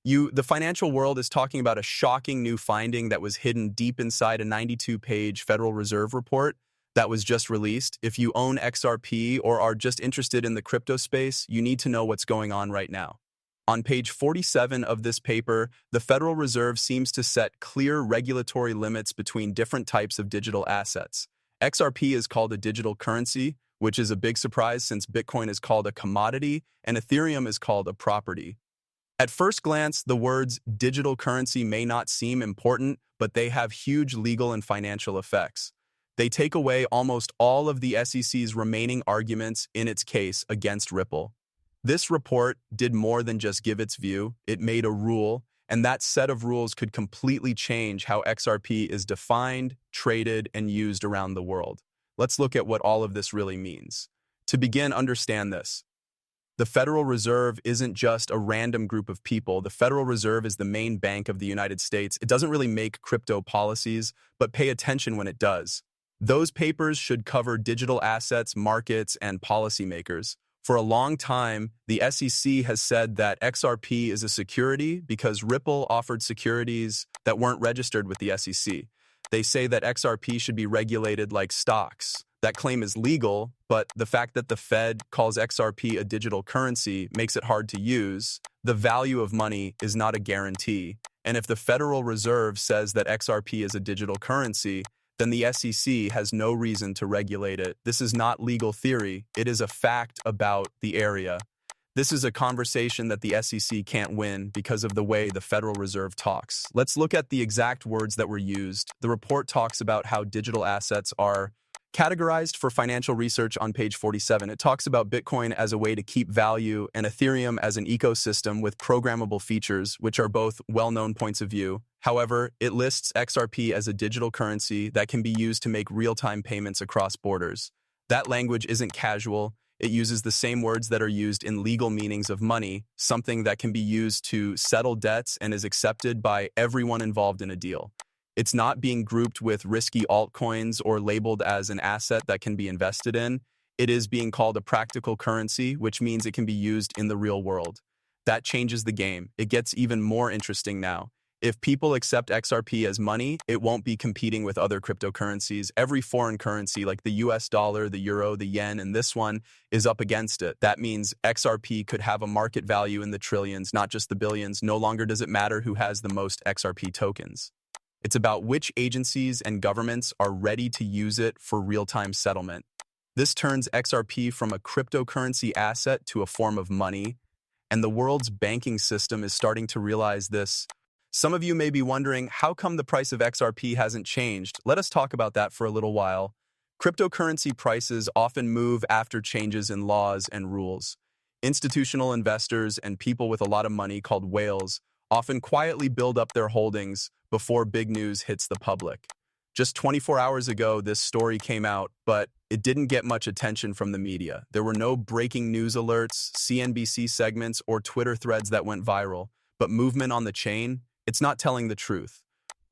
The financial world is talking about a shocking new finding that was hidden deep inside a 92-page Federal Reserve report that was just released. If you own XRP or are just interested in the crypto space, you need to know what's going on right now. On page 47 of this paper, the Federal Reserve seems to set clear regulatory limits between different types of digital assets. XRP is called a digital currency, which is a big surprise since Bitcoin is called a commodity and Ethereum is called a property. At first glance, the words digital currency may not seem important, but they have huge legal and financial effects. They take away almost all of the SEC's remaining arguments in its case against Ripple. This report did more than just give its view. It made a rule, and that set of rules could completely change how XRP is defined, traded, and used around the world. Let's look at what all of this really means. To begin, understand this. The Federal Reserve isn't just a random group of people. The Federal Reserve is the main bank of the United States. It doesn't really make crypto policies, but pay attention when it does. Those papers should cover digital assets, markets, and policymakers. For a long time, the SEC has said that XRP is a security because Ripple offered securities that weren't registered with the SEC. They say that XRP should be regulated like stocks. That claim is legal, but the fact that the Fed calls XRP a digital currency makes it hard to use. The value of money is not a guarantee. And if the Federal Reserve says that XRP is a digital currency, then the SEC has no reason to regulate it. This is not legal theory. It is a fact about the area. This is a conversation that the SEC can't win because of the way the Federal Reserve talks. Let's look at the exact words that were used. The report talks about how digital assets are categorized for financial research on page 47. It talks about Bitcoin as a way to keep value and Ethereum as an ecosystem with programmable features, which are both well-known points of view. However, it lists XRP as a digital currency that can be used to make real-time payments across borders. That language isn't casual. It uses the same words that are used in legal meanings of money, something that can be used to settle debts and is accepted by everyone involved in a deal. It's not being grouped with risky altcoins or labeled as an asset that can be invested in. It is being called a practical currency, which means it can be used in the real world. That changes the game. It gets even more interesting now. If people accept XRP as money, it won't be competing with other cryptocurrencies. Every foreign currency, like the US dollar, the euro, the yen, and this one, is up against it. That means XRP could have a market value in the trillions, not just the billions. No longer does it matter who has the most XRP tokens. It's about which agencies and governments are ready to use it for real-time settlement. This turns XRP from a cryptocurrency asset to a form of money, and the world's banking system is starting to realize this. Some of you may be wondering, how come the price of XRP hasn't changed? Let us talk about that for a little while. Cryptocurrency prices often move after changes in laws and rules. Institutional investors and people with a lot of money, called whales, often quietly build up their holdings before big news hits the public. Just 24 hours ago, this story came out, but it didn't get much attention from the media. There were no breaking news alerts, CNBC segments, or Twitter threads that went viral. But movement on the chain, it's not telling the truth.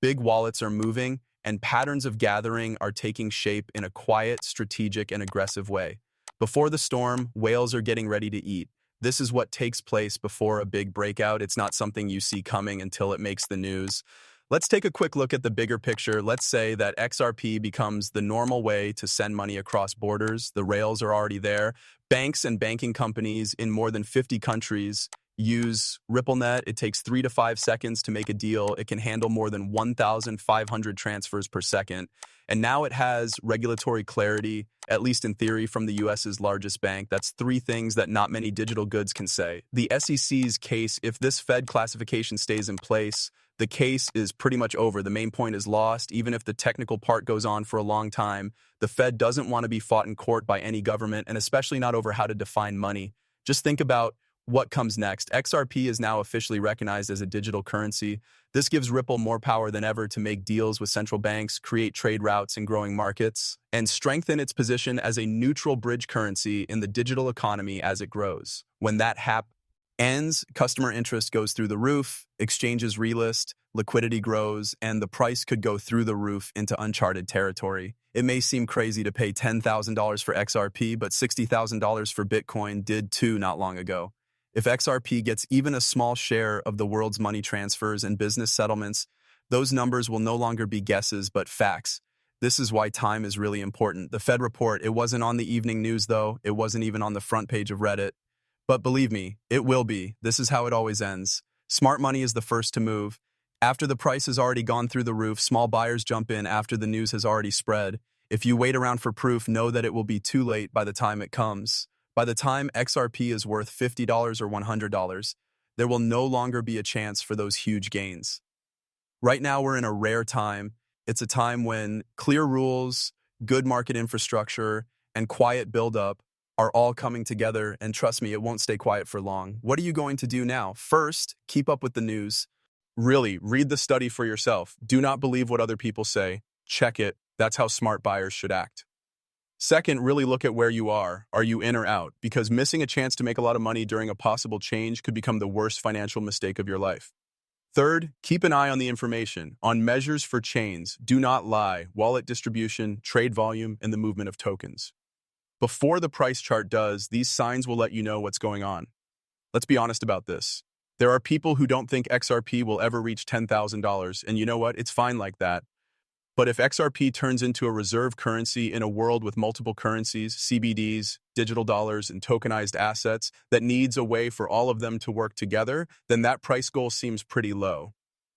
Big wallets are moving, and patterns of gathering are taking shape in a quiet, strategic, and aggressive way. Before the storm, whales are getting ready to eat. This is what takes place before a big breakout. It's not something you see coming until it makes the news. Let's take a quick look at the bigger picture. Let's say that XRP becomes the normal way to send money across borders. The rails are already there. Banks and banking companies in more than 50 countries use RippleNet. It takes 3 to 5 seconds to make a deal. It can handle more than 1,500 transfers per second. And now it has regulatory clarity, at least in theory, from the US's largest bank. That's 3 things that not many digital goods can say. The SEC's case, if this Fed classification stays in place, the case is pretty much over. The main point is lost. Even if the technical part goes on for a long time, the Fed doesn't want to be fought in court by any government, and especially not over how to define money. Just think about what comes next. XRP is now officially recognized as a digital currency. This gives Ripple more power than ever to make deals with central banks, create trade routes in growing markets, and strengthen its position as a neutral bridge currency in the digital economy as it grows. When that ends, customer interest goes through the roof, exchanges relist, liquidity grows, and the price could go through the roof into uncharted territory. It may seem crazy to pay $10,000 for XRP, but $60,000 for Bitcoin did too not long ago. If XRP gets even a small share of the world's money transfers and business settlements, those numbers will no longer be guesses but facts. This is why time is really important. The Fed report, it wasn't on the evening news though, it wasn't even on the front page of Reddit. But believe me, it will be. This is how it always ends. Smart money is the first to move. After the price has already gone through the roof, small buyers jump in after the news has already spread. If you wait around for proof, know that it will be too late by the time it comes. By the time XRP is worth $50 or $100, there will no longer be a chance for those huge gains. Right now, we're in a rare time. It's a time when clear rules, good market infrastructure, and quiet buildup are all coming together, and trust me, it won't stay quiet for long. What are you going to do now? First, keep up with the news. Really, read the study for yourself. Do not believe what other people say. Check it. That's how smart buyers should act. Second, really look at where you are. Are you in or out? Because missing a chance to make a lot of money during a possible change could become the worst financial mistake of your life. Third, keep an eye on the information, on measures for chains. Do not lie, wallet distribution, trade volume, and the movement of tokens. Before the price chart does, these signs will let you know what's going on. Let's be honest about this. There are people who don't think XRP will ever reach $10,000, and you know what? It's fine like that. But if XRP turns into a reserve currency in a world with multiple currencies, CBDs, digital dollars, and tokenized assets that needs a way for all of them to work together, then that price goal seems pretty low.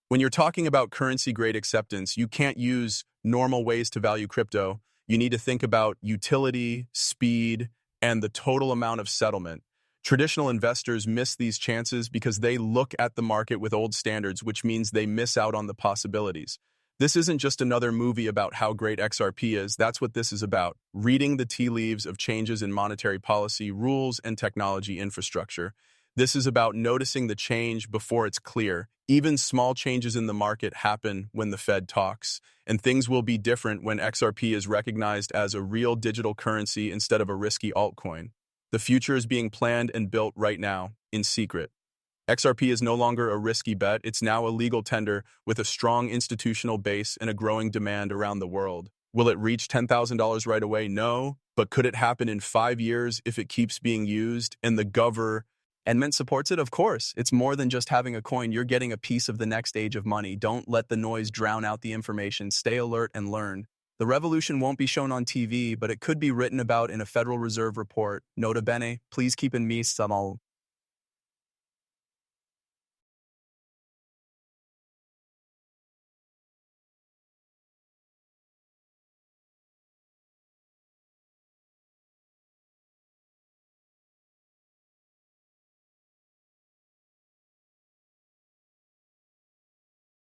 When you're talking about currency-grade acceptance, you can't use normal ways to value crypto. You need to think about utility, speed, and the total amount of settlement. Traditional investors miss these chances because they look at the market with old standards, which means they miss out on the possibilities. This isn't just another movie about how great XRP is. That's what this is about. Reading the tea leaves of changes in monetary policy, rules, and technology infrastructure. This is about noticing the change before it's clear. Even small changes in the market happen when the Fed talks, and things will be different when XRP is recognized as a real digital currency instead of a risky altcoin. The future is being planned and built right now, in secret. XRP is no longer a risky bet, it's now a legal tender with a strong institutional base and a growing demand around the world. Will it reach $10,000 right away? No, but could it happen in 5 years if it keeps being used and the government supports it? Of course. It's more than just having a coin, you're getting a piece of the next age of money. Don't let the noise drown out the information, stay alert and learn. The revolution won't be shown on TV, but it could be written about in a Federal Reserve report. Nota bene, please keep in me some